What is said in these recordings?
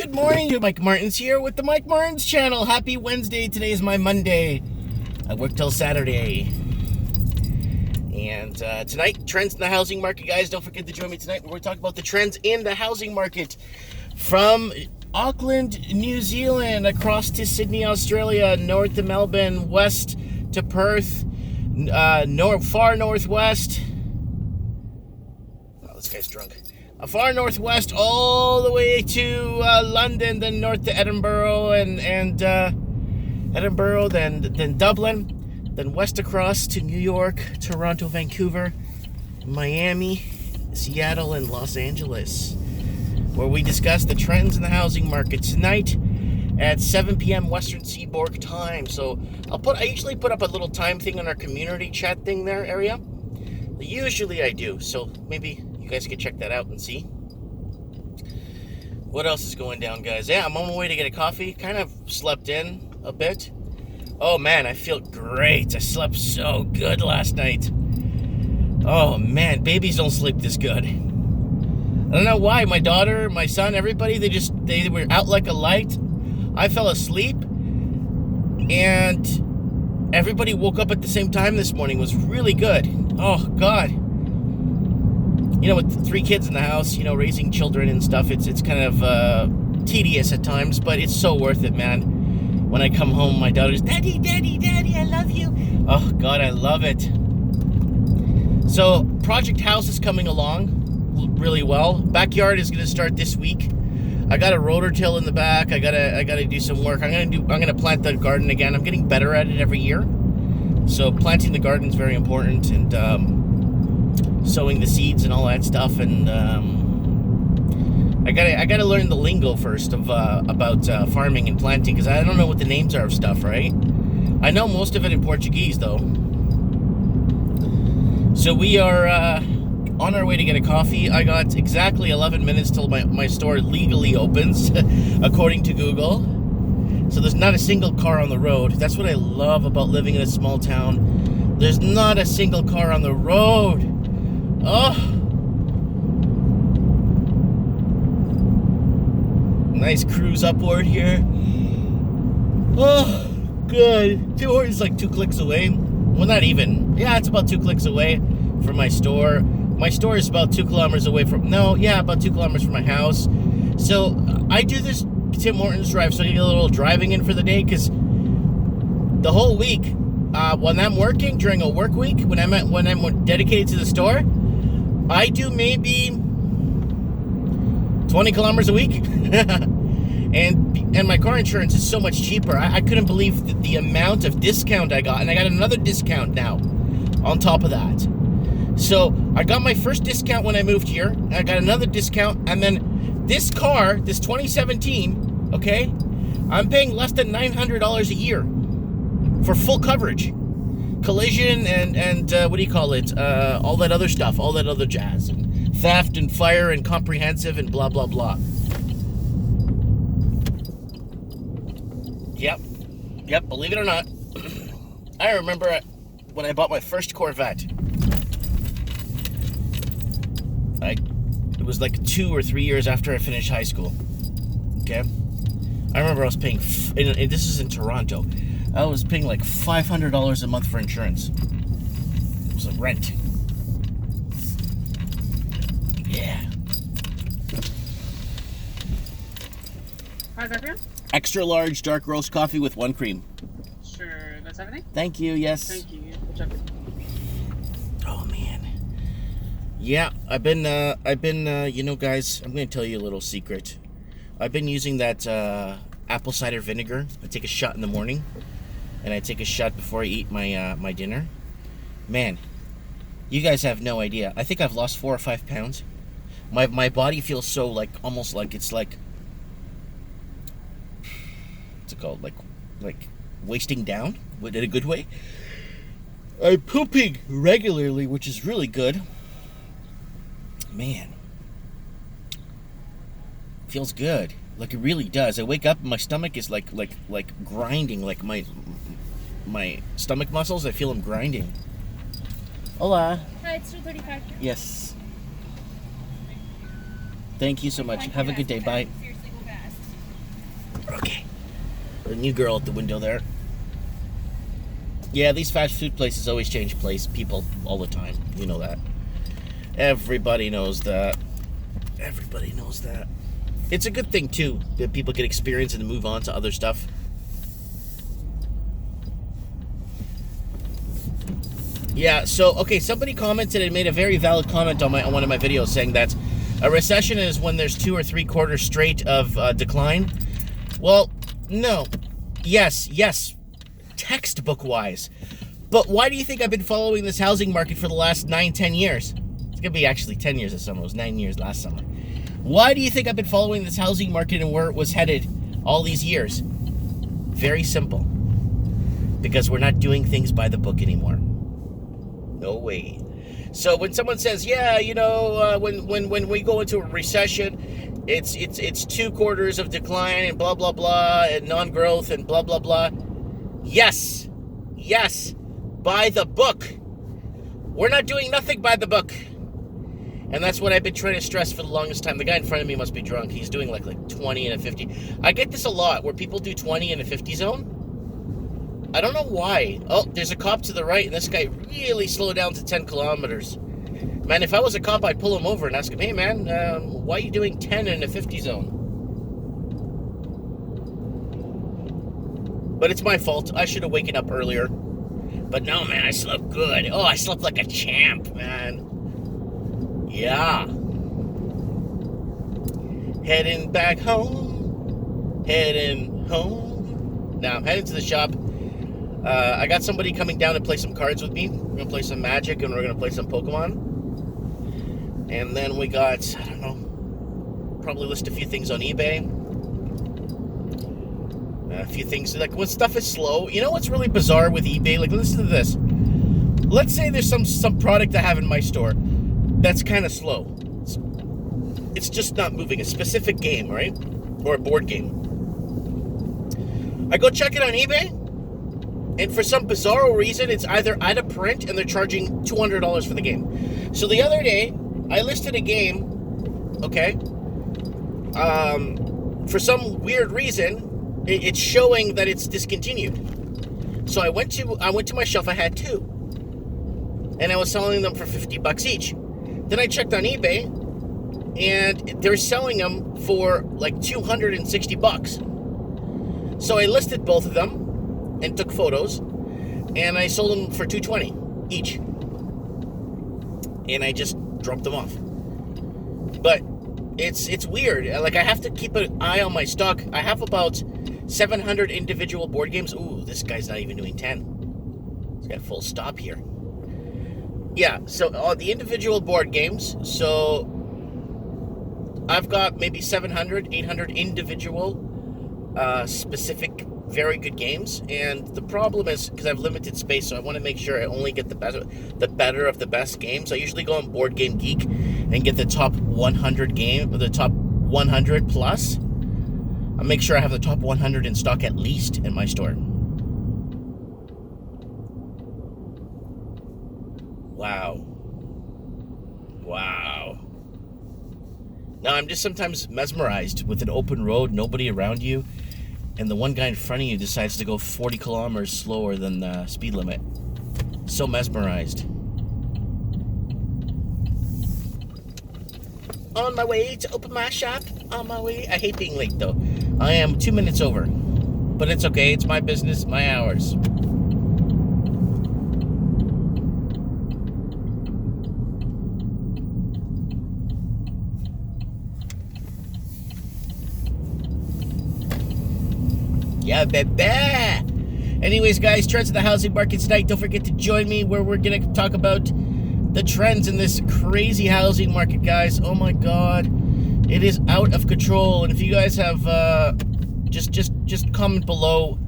Good morning, Mike Martins here with the Mike Martins channel. Happy Wednesday. Today is my Monday. I work till Saturday. And tonight, trends in the housing market, guys. Don't forget to join me tonight. We're going to talk about the trends in the housing market from Auckland, New Zealand, across to Sydney, Australia, north to Melbourne, west to Perth, far northwest. Oh, this guy's drunk. Far northwest, all the way to London, then north to Edinburgh and Edinburgh, then Dublin, then west across to New York, Toronto, Vancouver, Miami, Seattle, and Los Angeles, where we discuss the trends in the housing market tonight at 7 p.m. Western Seaboard time. So I usually put up a little time thing on our community chat thing there area. Usually I do, so maybe you guys can check that out and see. What else is going down, guys? Yeah, I'm on my way to get a coffee. Kind of slept in a bit. Oh man, I feel great. I slept so good last night. Oh man, babies don't sleep this good. I don't know why. My daughter, my son, everybody, they were out like a light. I fell asleep and everybody woke up at the same time this morning. It was really good. Oh God. You know, with 3 kids in the house, you know, raising children and stuff, it's kind of tedious at times, but it's so worth it, man. When I come home, my daughter's, Daddy, Daddy, Daddy, I love you. Oh, God, I love it. So, Project House is coming along really well. Backyard is going to start this week. I got a rotor till in the back. I gotta do some work. I'm gonna plant the garden again. I'm getting better at it every year. So, planting the garden is very important, and sowing the seeds and all that stuff, and I gotta learn the lingo first of about farming and planting, because I don't know what the names are of stuff, right? I know most of it in Portuguese though. So we are on our way to get a coffee. I got exactly 11 minutes till my store legally opens according to Google. So there's not a single car on the road. That's what I love about living in a small town. There's not a single car on the road. Oh, nice cruise upward here. Oh, good. Tim Hortons like 2 clicks away. Well, not even. Yeah, it's about 2 clicks away from my store. My store is about 2 kilometers away from. No, yeah, about 2 kilometers from my house. So I do this Tim Hortons drive, so I get a little driving in for the day, because the whole week, when I'm working during a work week, when I'm dedicated to the store, I do maybe 20 kilometers a week. and my car insurance is so much cheaper. I couldn't believe the amount of discount I got. And I got another discount now on top of that. So I got my first discount when I moved here. I got another discount. And then this car, this 2017, okay, I'm paying less than $900 a year for full coverage. Collision and what do you call it? All that other stuff, all that other jazz, and theft and fire and comprehensive and blah blah blah. Yep. Believe it or not, I remember when I bought my first Corvette. It was like 2 or 3 years after I finished high school. Okay, I remember I was paying. This is in Toronto. I was paying like $500 a month for insurance. It was a rent. Yeah. How's that feel? Extra large dark roast coffee with 1 cream. Sure, that's everything? Thank you, yes. Thank you. Good job. Oh man. Yeah, I've been, you know, guys, I'm going to tell you a little secret. I've been using that apple cider vinegar. I take a shot in the morning, and I take a shot before I eat my dinner. Man, you guys have no idea. I think I've lost 4 or 5 pounds. My body feels so like, almost like it's like, what's it called? Like wasting down, but in a good way. I'm pooping regularly, which is really good. Man, feels good. Like it really does. I wake up and my stomach is like grinding, like my stomach muscles, I feel them grinding. Hola. Hi, it's 2:35. Yes. Thank you so much. Have a good day. Bye. Seriously, go fast. Okay. The new girl at the window there. Yeah, these fast food places always change people all the time. You know that. Everybody knows that. Everybody knows that. It's a good thing, too, that people get experience and move on to other stuff. Yeah, so, okay, somebody commented and made a very valid comment on one of my videos saying that a recession is when there's 2 or 3 quarters straight of decline. Well, no. Yes, textbook-wise. But why do you think I've been following this housing market for the last 9-10 years? It's going to be actually 10 years this summer. It was 9 years last summer. Why do you think I've been following this housing market and where it was headed all these years? Very simple. Because we're not doing things by the book anymore. No way. So when someone says, yeah, you know, when we go into a recession, it's 2 quarters of decline and blah, blah, blah, and non-growth and blah, blah, blah. Yes, by the book. We're not doing nothing by the book. And that's what I've been trying to stress for the longest time. The guy in front of me must be drunk. He's doing like 20 and a 50. I get this a lot, where people do 20 in a 50 zone. I don't know why. Oh, there's a cop to the right, and this guy really slowed down to 10 kilometers. Man, if I was a cop, I'd pull him over and ask him, hey, man, why are you doing 10 in a 50 zone? But it's my fault. I should have waken up earlier. But no, man, I slept good. Oh, I slept like a champ, man. Yeah. Heading back home. Now I'm heading to the shop. I got somebody coming down to play some cards with me. We're going to play some Magic and we're going to play some Pokemon. And then we got, I don't know, probably list a few things on eBay. A few things, like when stuff is slow. You know what's really bizarre with eBay? Like, listen to this. Let's say there's some product I have in my store that's kind of slow. It's just not moving. A specific game, right? Or a board game. I go check it on eBay, and for some bizarre reason, it's either out of print and they're charging $200 for the game. So the other day, I listed a game, okay? For some weird reason, it's showing that it's discontinued. So I went to my shelf. I had 2, and I was selling them for $50 each. Then I checked on eBay, and they're selling them for like $260. So I listed both of them and took photos, and I sold them for $220 each. And I just dropped them off. But it's weird. Like, I have to keep an eye on my stock. I have about 700 individual board games. Ooh, this guy's not even doing 10. He's got a full stop here. Yeah, so the individual board games, so I've got maybe 700, 800 individual specific very good games, and the problem is, because I have limited space, so I want to make sure I only get the better of the best games. I usually go on Board Game Geek and get the top 100 game, or the top 100 plus. I make sure I have the top 100 in stock at least in my store. Wow. Now, I'm just sometimes mesmerized with an open road, nobody around you, and the one guy in front of you decides to go 40 kilometers slower than the speed limit. So mesmerized. On my way to open my shop. On my way. I hate being late, though. I am 2 minutes over. But it's okay. It's my business, my hours. Yeah, baby. Anyways, guys, trends of the housing market tonight. Don't forget to join me where we're going to talk about the trends in this crazy housing market, guys. Oh, my God. It is out of control. And if you guys have, just comment below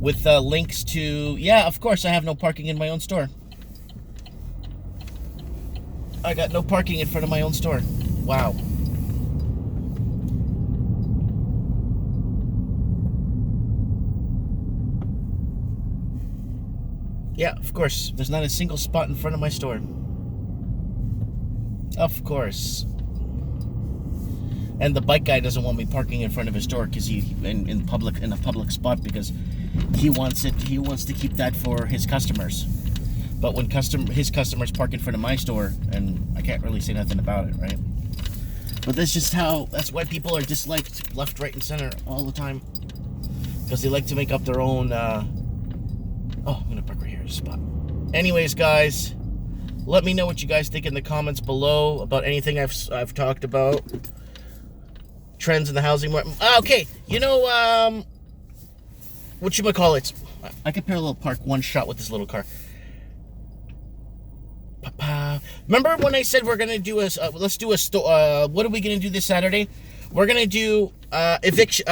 with links to... Yeah, of course, I have no parking in my own store. I got no parking in front of my own store. Wow. Yeah, of course. There's not a single spot in front of my store. Of course. And the bike guy doesn't want me parking in front of his store because in a public spot because he wants to keep that for his customers. But when his customers park in front of my store, and I can't really say nothing about it, right? But that's why people are disliked left, right, and center all the time. Because they like to make up their own, I'm gonna park right here, spot. Anyways, guys, let me know what you guys think in the comments below about anything I've talked about. Trends in the housing market. Okay, whatchamacallit? I could parallel park one shot with this little car. Remember when I said we're gonna do what are we gonna do this Saturday? We're gonna do eviction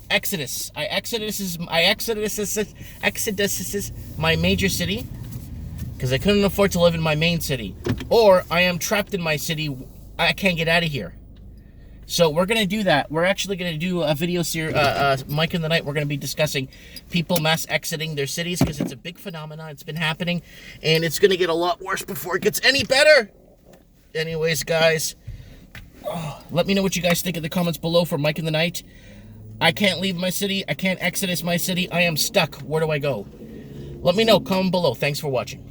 Exodus. Exodus is my major city because I couldn't afford to live in my main city, or I am trapped in my city. I can't get out of here. So we're going to do that. We're actually going to do a video series, Mike in the Night. We're going to be discussing people mass exiting their cities because it's a big phenomenon. It's been happening, and it's going to get a lot worse before it gets any better. Anyways, guys, let me know what you guys think in the comments below for Mike in the Night. I can't leave my city. I can't exodus my city. I am stuck. Where do I go? Let me know. Comment below. Thanks for watching.